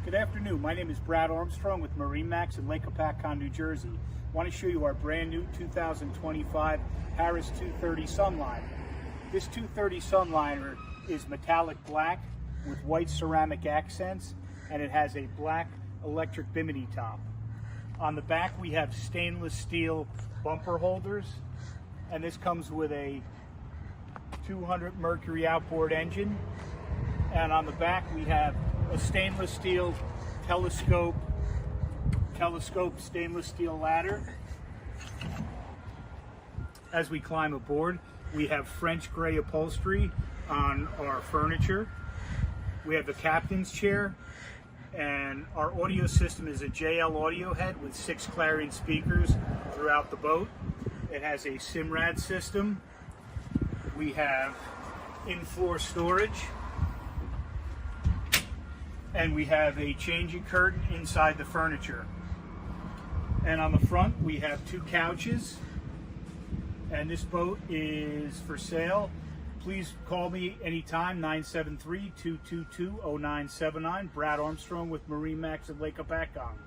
Good afternoon. My name is Brad Armstrong with MarineMax in Lake Hopatcong, New Jersey. I want to show you our brand new 2025 Harris 230 Sunliner. This 230 Sunliner is metallic black with white ceramic accents, and it has a black electric bimini top. On the back we have stainless steel bumper holders, and this comes with a 200 Mercury outboard engine. And on the back we have a stainless steel telescope stainless steel ladder. As we climb aboard, we have French gray upholstery on our furniture. We have the captain's chair, and our audio system is a JL audio head with 6 Clarion speakers throughout the boat. It has a SIMRAD system. We have in-floor storage, and we have a changing curtain inside the furniture. And on the front we have 2 couches, and this boat is for sale. Please call me anytime, 973-222-0979. Brad Armstrong with MarineMax at Lake Hopatcong.